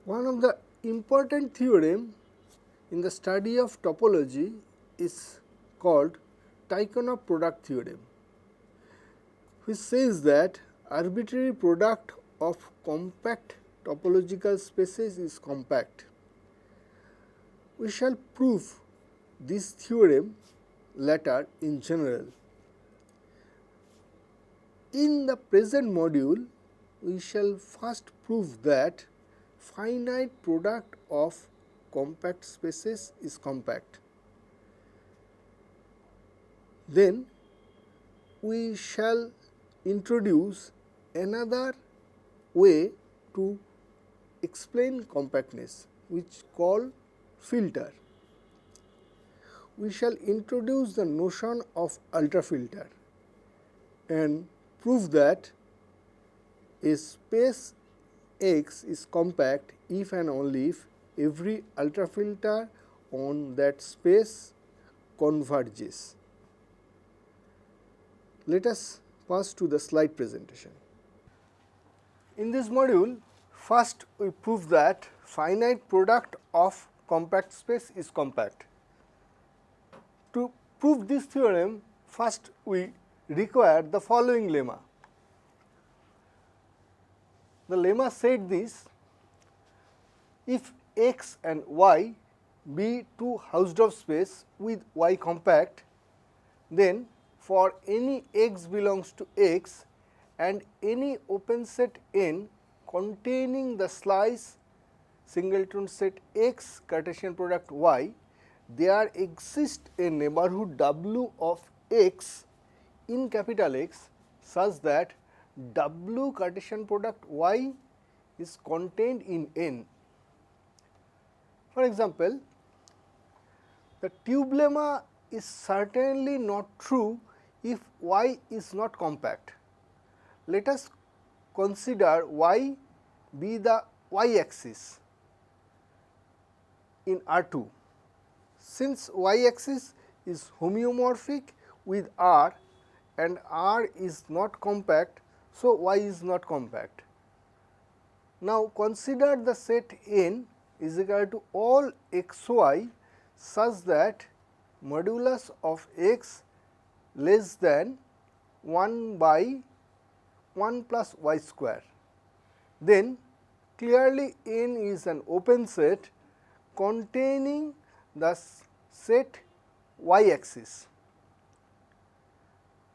One of the important theorem in the study of topology is called Tychonoff product theorem, which says that arbitrary product of compact topological spaces is compact. We shall prove this theorem later in general. In the present module, we shall first prove that finite product of compact spaces is compact. Then we shall introduce another way to explain compactness, which call filter. We shall introduce the notion of ultrafilter and prove that a space X is compact if and only if every ultrafilter on that space converges. Let us pass to the slide presentation. In this module, first we prove that finite product of compact space is compact. To prove this theorem, first we require the following lemma. The lemma said this: if X and Y be two Hausdorff space with Y compact, then for any X belongs to X and any open set N containing the slice singleton set X Cartesian product Y, there exists a neighborhood W of X in capital X such that W Cartesian product Y is contained in N. For example, the tube lemma is certainly not true if Y is not compact. Let us consider Y be the Y axis in R2. Since Y axis is homeomorphic with R and R is not compact, so Y is not compact. Now consider the set N is equal to all xy such that modulus of x less than 1 by 1 plus y square. Then clearly N is an open set containing the set y axis,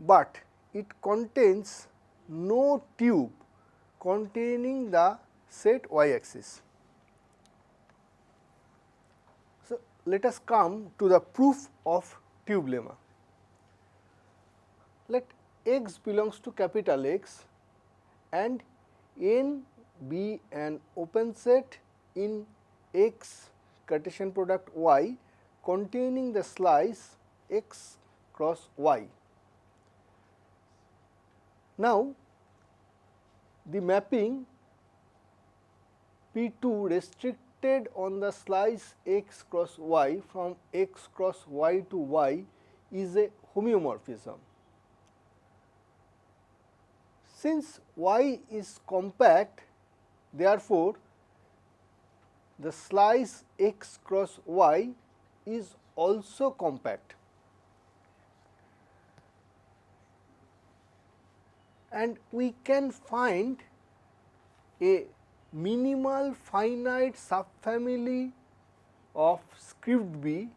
but it contains no tube containing the set y axis. So, let us come to the proof of tube lemma. Let X belongs to capital X and N be an open set in X Cartesian product Y containing the slice X cross Y. Now, the mapping P2 restricted on the slice X cross Y from X cross Y to Y is a homeomorphism. Since Y is compact, therefore, the slice X cross Y is also compact. And we can find a minimal finite subfamily of script B,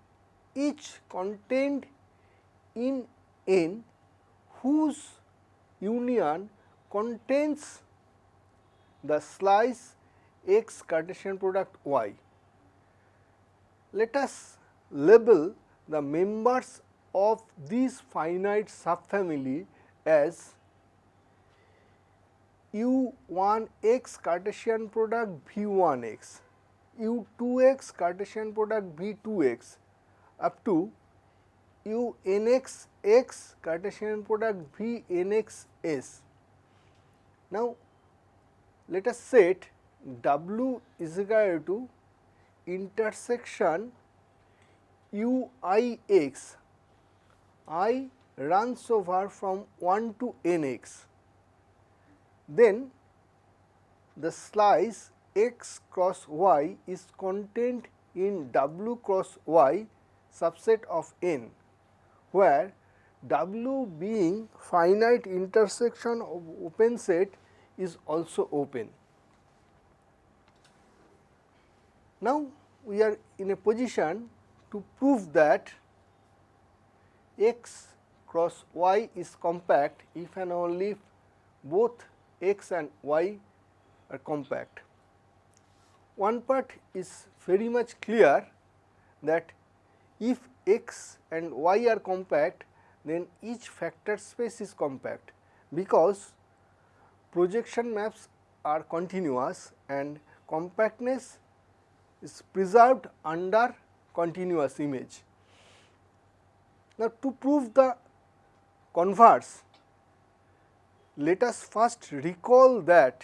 each contained in N, whose union contains the slice X Cartesian product Y. Let us label the members of this finite subfamily as U1x Cartesian product V1x, U2x Cartesian product V2x up to UNX x Cartesian product VNXS. Now, let us set W is equal to intersection UIX, I runs over from 1 to NX. Then the slice x cross y is contained in W cross y subset of n, where W being finite intersection of open set is also open. Now, we are in a position to prove that x cross y is compact if and only if both x and y are compact. One part is very much clear, that if x and y are compact, then each factor space is compact, because projection maps are continuous and compactness is preserved under continuous image. Now, to prove the converse, let us first recall that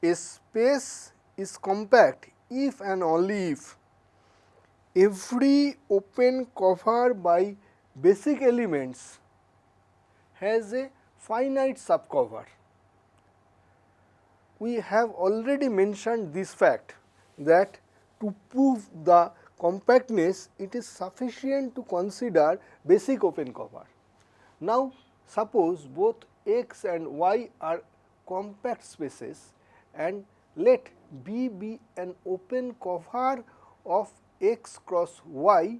a space is compact if and only if every open cover by basic elements has a finite subcover. We have already mentioned this fact, that to prove the compactness, it is sufficient to consider basic open cover. Now, suppose both x and y are compact spaces, and let B be an open cover of x cross y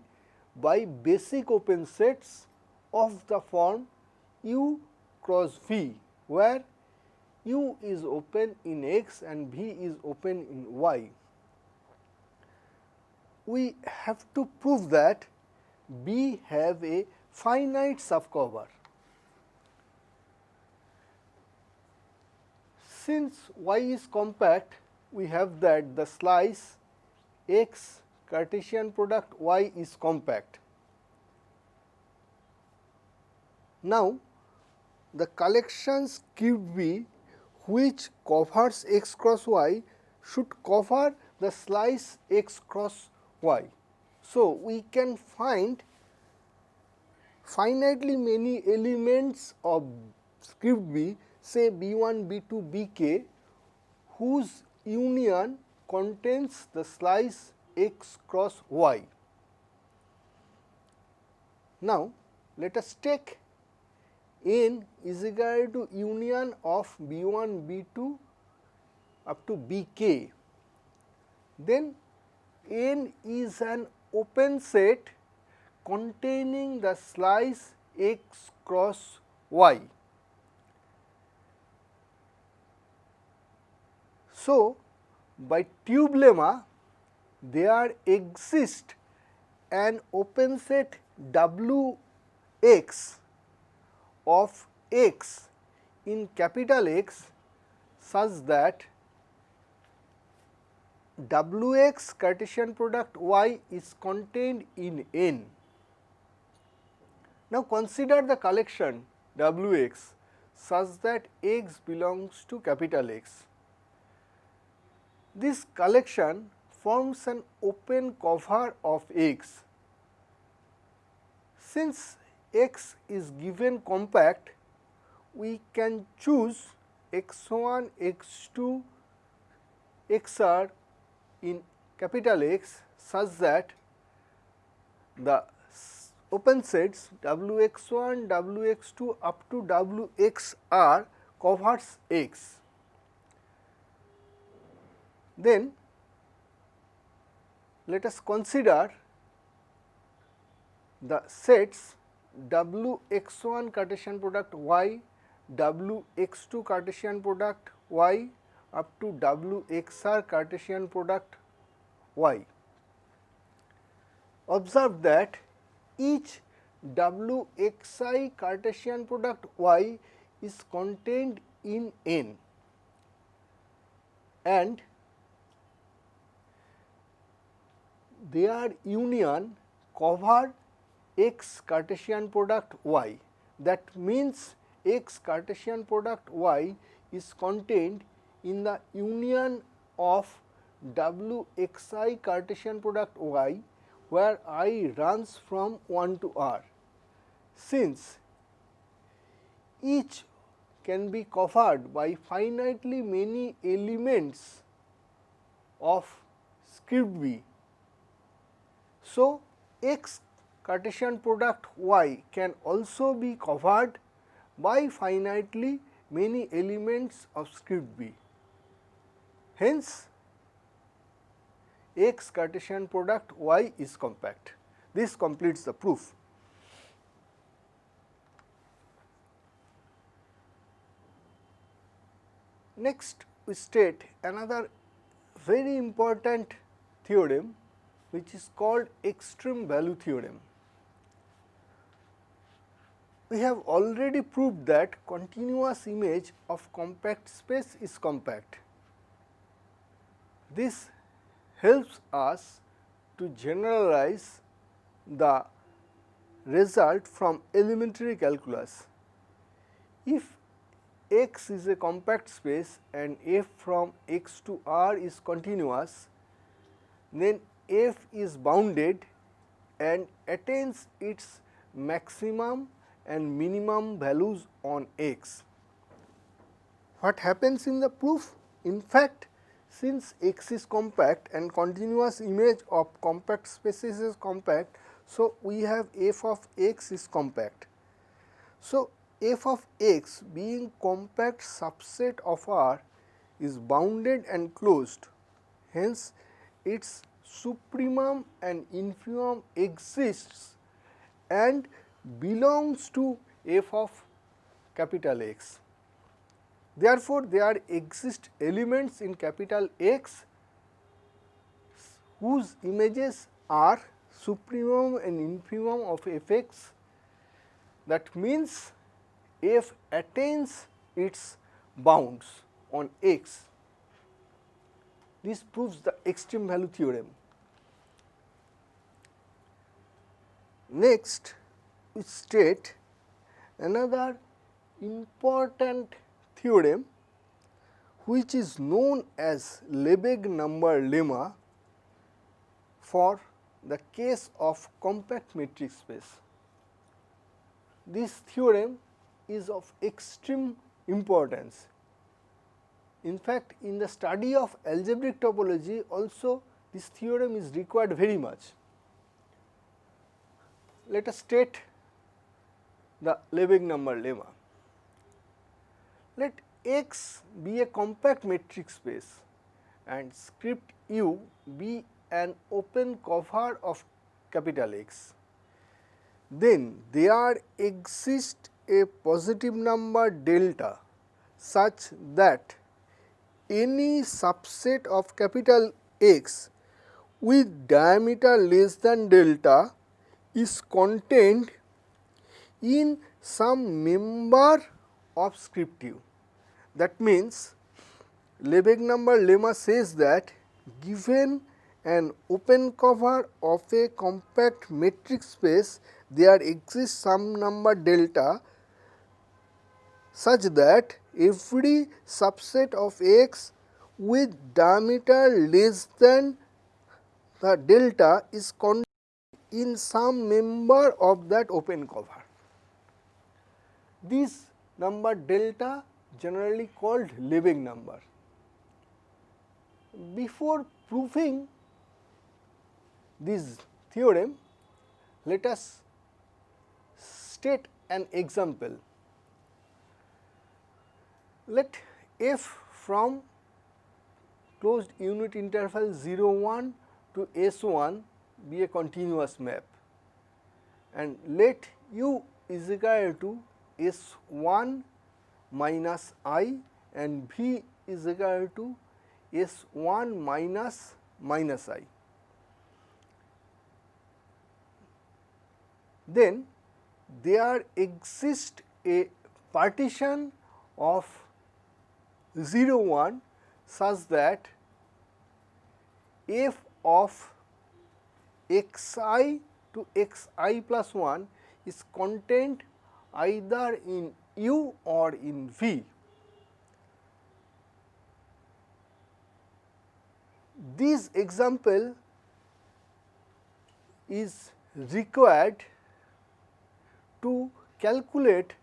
by basic open sets of the form U cross V, where U is open in x and V is open in y. We have to prove that B have a finite subcover. Since y is compact, we have that the slice x Cartesian product y is compact. Now, the collections cube B which covers x cross y should cover the slice x cross y. So, we can find finitely many elements of cube B, say B1, B2, Bk, whose union contains the slice x cross y. Now, let us take n is equal to union of B1, B2 up to Bk. Then n is an open set containing the slice x cross y. So, by tube lemma, there exists an open set W x of x in capital X such that W x Cartesian product y is contained in N. Now, consider the collection W x such that x belongs to capital X. This collection forms an open cover of X. Since X is given compact, we can choose x1, x2, xr in capital X such that the open sets Wx1, Wx2 up to Wxr covers X. Then let us consider the sets Wx1 Cartesian product y, Wx2 Cartesian product y up to Wxr Cartesian product y. Observe that each Wxi Cartesian product y is contained in N, and their union cover x Cartesian product y. That means x Cartesian product y is contained in the union of Wxi Cartesian product y, where I runs from 1 to r. Since each can be covered by finitely many elements of script B. So, X Cartesian product Y can also be covered by finitely many elements of script B. Hence, X Cartesian product Y is compact. This completes the proof. Next, we state another very important theorem which is called extreme value theorem. We have already proved that continuous image of compact space is compact. This helps us to generalize the result from elementary calculus. If X is a compact space and f from x to r is continuous, then f is bounded and attains its maximum and minimum values on x. What happens in the proof? In fact, since x is compact and continuous image of compact spaces is compact, so we have f of x is compact. So, f of x being compact subset of R is bounded and closed, hence its supremum and infimum exists and belongs to f of capital X. Therefore, there exist elements in capital X whose images are supremum and infimum of f x. That means f attains its bounds on x. This proves the extreme value theorem. Next, we state another important theorem which is known as Lebesgue number lemma for the case of compact metric space. This theorem is of extreme importance. In fact, in the study of algebraic topology also this theorem is required very much. Let us state the Lebesgue number lemma. Let X be a compact metric space and script U be an open cover of capital X. Then there exists a positive number delta such that any subset of capital X with diameter less than delta is contained in some member of script U. That means, Lebesgue number lemma says that given an open cover of a compact metric space, there exists some number delta such that every subset of X with diameter less than the delta is contained in some member of that open cover. This number delta generally called Lebesgue number. Before proving this theorem, let us state an example. Let f from closed unit interval 0 1 to S1 be a continuous map, and let U is equal to S1 minus I and V is equal to S1 minus I. Then there exists a partition of 0 1 such that f of xi to xi plus 1 is contained either in U or in V. This example is required to calculate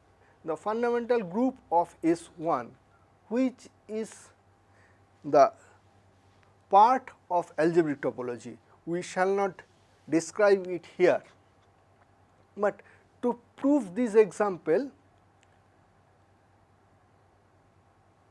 the fundamental group of S1, which is the part of algebraic topology. We shall not describe it here, but to prove this example,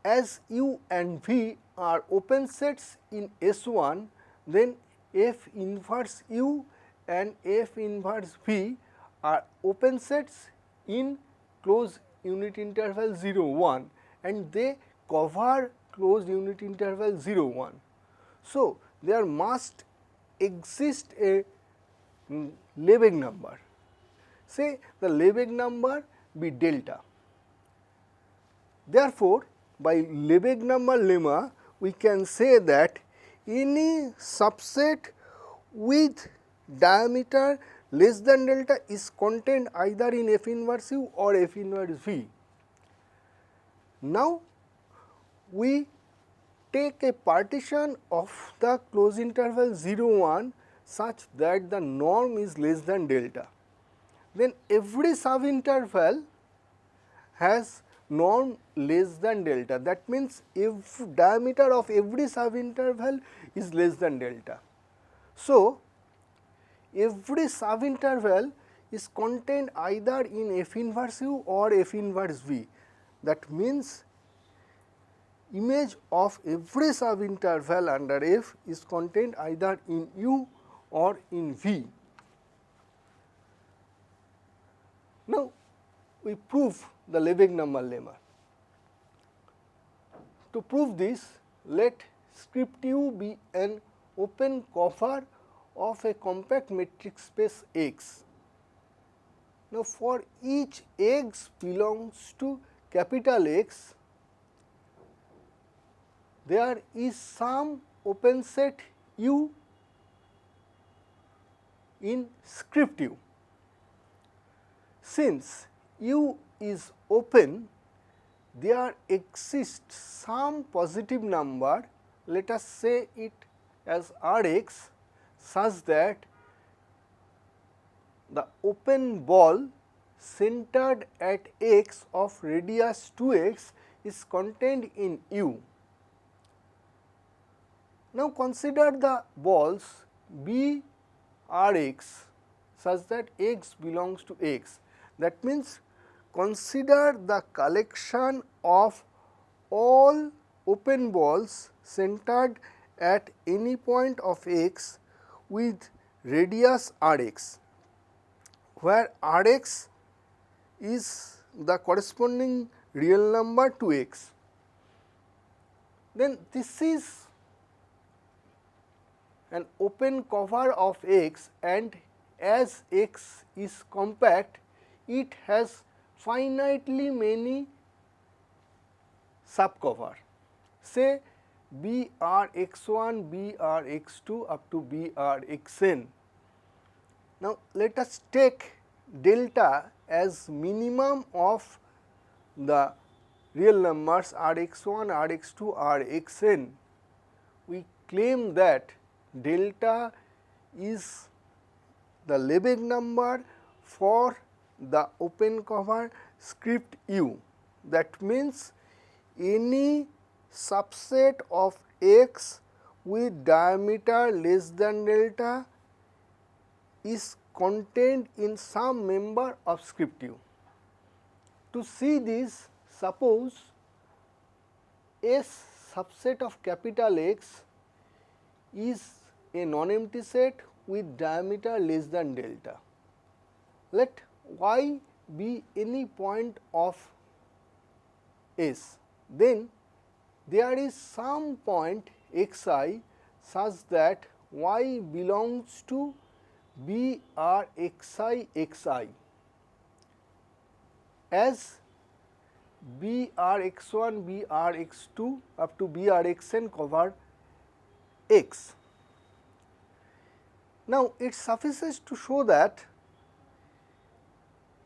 as U and V are open sets in S1, then F inverse U and F inverse V are open sets in closed unit interval 0 1, and they cover closed unit interval 0 1. So, there must exist a Lebesgue number, say the Lebesgue number be delta. Therefore, by Lebesgue number lemma, we can say that any subset with diameter less than delta is contained either in F inverse U or F inverse V. Now, we take a partition of the closed interval 0 1 such that the norm is less than delta. Then every subinterval has norm less than delta. That means, if diameter of every subinterval is less than delta. So, every subinterval is contained either in F inverse U or F inverse V. That means, image of every subinterval under F is contained either in U or in V. Now, we prove the Lebesgue number lemma. To prove this, let script U be an open cover of a compact metric space X. Now, for each X belongs to capital X, there is some open set U in script U. Since U is open, there exists some positive number, let us say it as Rx, such that the open ball centered at x of radius 2x is contained in U. Now, consider the balls B Rx such that x belongs to x. That means, consider the collection of all open balls centered at any point of x with radius Rx, where Rx is the corresponding real number to x. Then this is an open cover of x, and as x is compact, it has finitely many subcover, say BRX1, BRX2 up to BRXN. Now, let us take delta as minimum of the real numbers Rx1, Rx2, Rxn. We claim that delta is the Lebesgue number for the open cover script U. That means, any subset of x with diameter less than delta is contained in some member of script U. To see this, suppose S subset of capital X is a non-empty set with diameter less than delta. Let y be any point of S, then there is some point xi such that y belongs to BRXi xi, as BRX1, BRX2 up to BRXN cover x. Now, it suffices to show that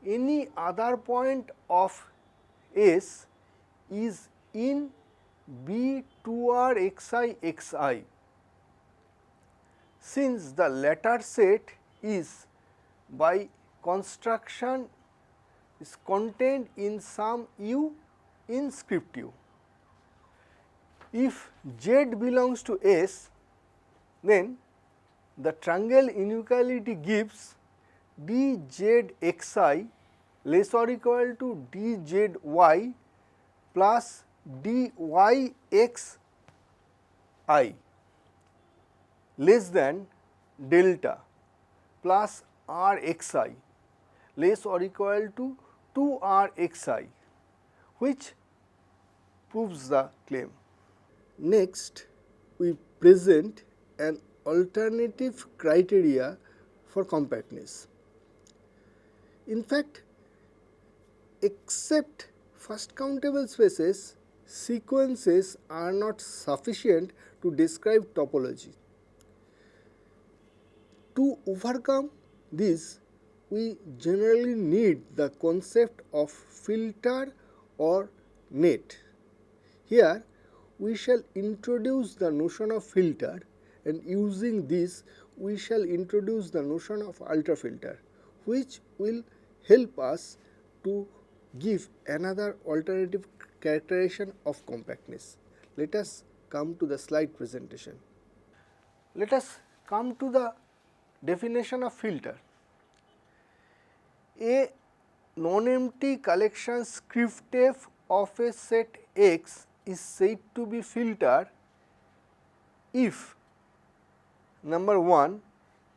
any other point of S is in B2R xi, since the latter set is by construction is contained in some u in script u. If Z belongs to S, then the triangle inequality gives dzxi less or equal to dzy plus dyxi less than delta plus rxi less or equal to 2rxi, which proves the claim. Next, we present an alternative criteria for compactness. In fact, except first countable spaces, sequences are not sufficient to describe topology. To overcome this, we generally need the concept of filter or net. Here, we shall introduce the notion of filter, and using this we shall introduce the notion of ultrafilter, which will help us to give another alternative characterization of compactness. Let us come to the slide presentation. Let us come to the definition of filter. A non-empty collection script f of a set X is said to be filter if number 1,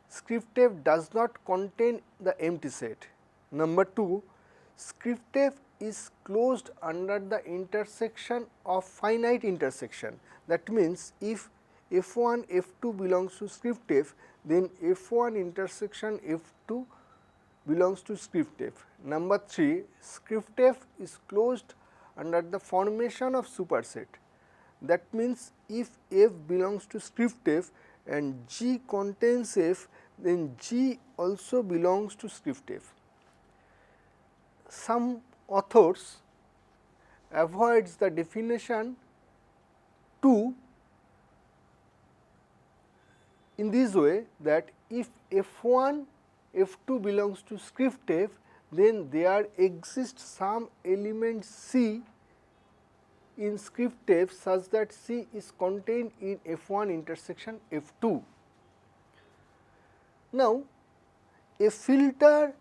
script f does not contain the empty set. Number 2, script f is closed under the intersection of finite intersection. That means, if f1 f2 belongs to script f, then f1 intersection f2 belongs to script f. Number 3, script f is closed under the formation of superset. That means, if f belongs to script f and G contains f, then G also belongs to script f. Some authors avoids the definition 2 in this way, that if f1 f2 belongs to script f, then there exists some element C in script f such that C is contained in f1 intersection f2. Now, a filter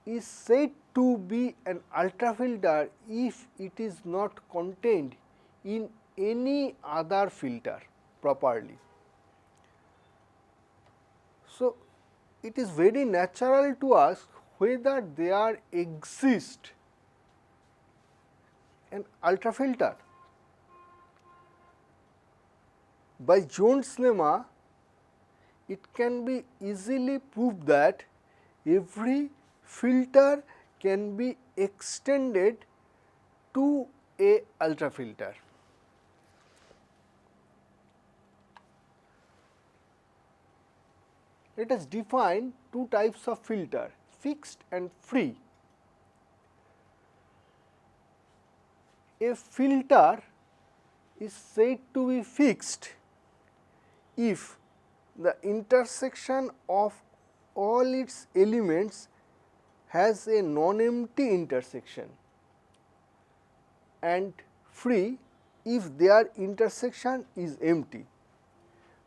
is said to be an ultrafilter if it is not contained in any other filter properly. So, it is very natural to ask whether there exists an ultrafilter. By Jones' lemma, it can be easily proved that every filter can be extended to a ultrafilter. Let us define two types of filter, fixed and free. A filter is said to be fixed if the intersection of all its elements has a non-empty intersection, and free if their intersection is empty.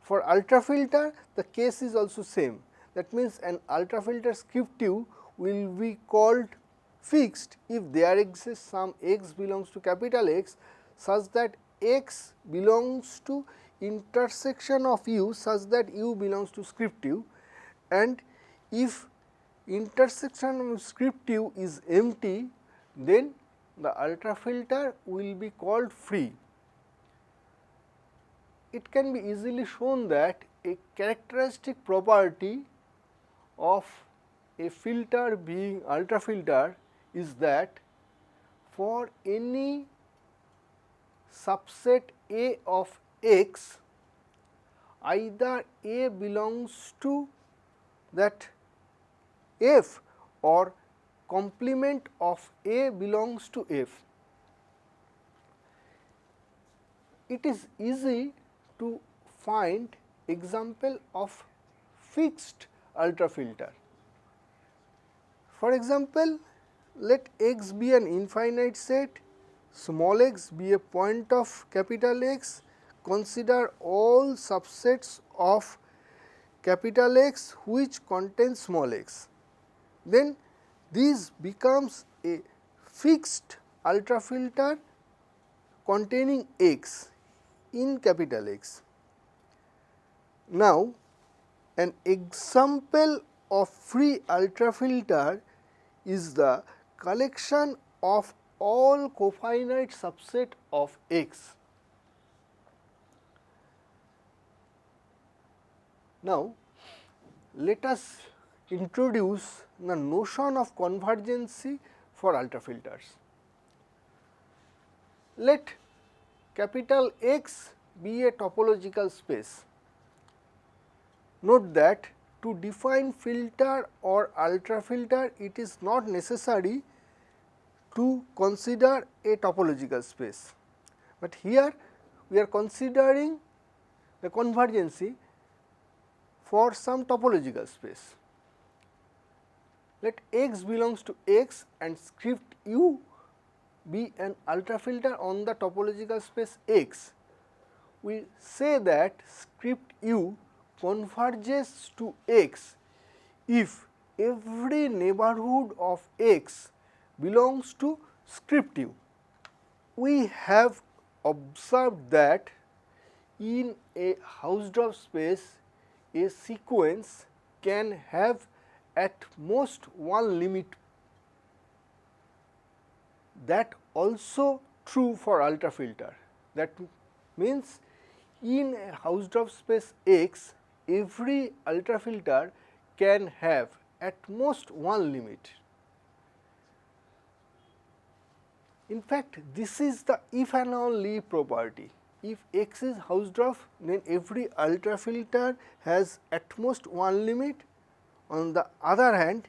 For ultrafilter, the case is also same. That means, an ultrafilter script u will be called fixed if there exists some x belongs to capital X such that x belongs to intersection of u such that u belongs to script u, and if intersection of script u is empty, then the ultrafilter will be called free. It can be easily shown that a characteristic property of a filter being ultrafilter is that for any subset A of X, either A belongs to that F or complement of A belongs to F. It is easy to find example of fixed ultrafilter. For example, let X be an infinite set, small x be a point of capital X, consider all subsets of capital X which contain small x. Then this becomes a fixed ultrafilter containing X in capital X. Now, an example of free ultrafilter is the collection of all cofinite subset of X. Now, let us introduce the notion of convergency for ultrafilters. Let capital X be a topological space. Note that to define filter or ultrafilter, it is not necessary to consider a topological space, but here we are considering the convergency for some topological space. Let X belongs to X and script U be an ultrafilter on the topological space X. We say that script U converges to X if every neighborhood of X belongs to script U. We have observed that in a Hausdorff space, a sequence can have at most one limit. That also true for ultrafilter. That means in a Hausdorff space X, every ultrafilter can have at most one limit. In fact, this is the if and only property. If X is Hausdorff, then every ultrafilter has at most one limit. On the other hand,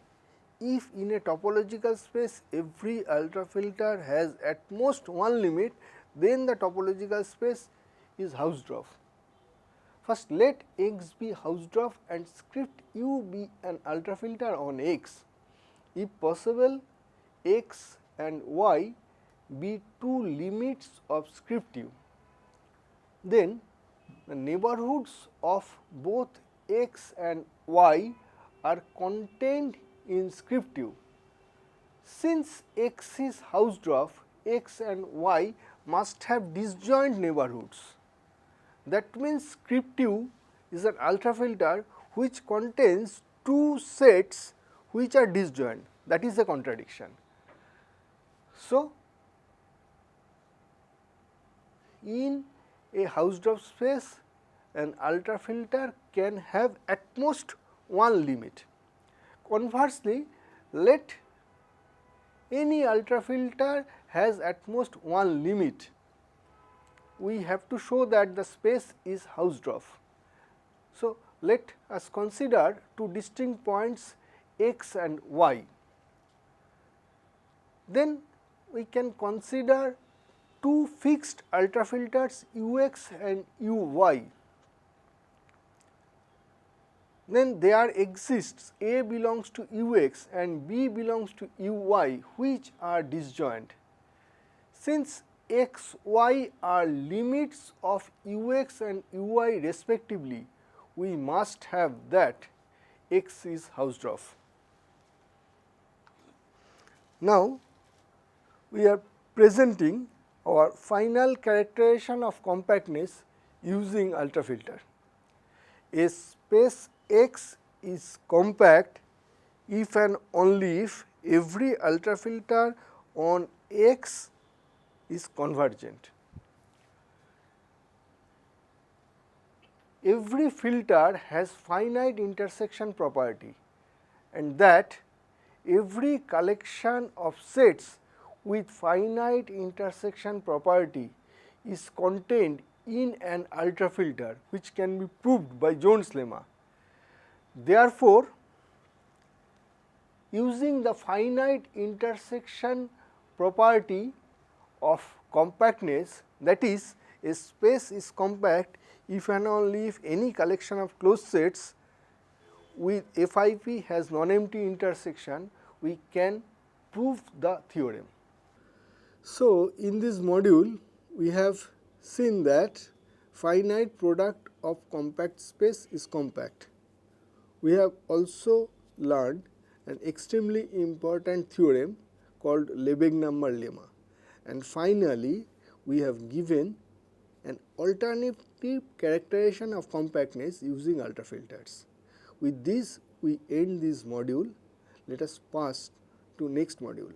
if in a topological space every ultrafilter has at most one limit, then the topological space is Hausdorff. First, let X be Hausdorff and script U be an ultrafilter on X. If possible, X and Y be two limits of script U. Then the neighborhoods of both X and Y are contained in script U. Since X is Hausdorff, X and Y must have disjoint neighborhoods. That means script U is an ultrafilter which contains two sets which are disjoint. That is a contradiction. So, in a Hausdorff space, an ultrafilter can have at most one limit. Conversely, let any ultrafilter has at most one limit. We have to show that the space is Hausdorff. So, let us consider two distinct points X and Y. Then we can consider two fixed ultrafilters Ux and Uy. Then there exists A belongs to Ux and B belongs to Uy, which are disjoint. Since X, Y are limits of Ux and Uy respectively, we must have that X is Hausdorff. Now, we are presenting our final characterization of compactness using ultrafilter. A space X is compact if and only if every ultrafilter on X is convergent. Every filter has finite intersection property, and that every collection of sets with finite intersection property is contained in an ultrafilter, which can be proved by Jones lemma. Therefore, using the finite intersection property of compactness, that is, a space is compact if and only if any collection of closed sets with FIP has non-empty intersection, we can prove the theorem. So, in this module we have seen that finite product of compact space is compact. We have also learned an extremely important theorem called Lebesgue-Number lemma, and finally we have given an alternative characterization of compactness using ultrafilters. With this we end this module. Let us pass to next module.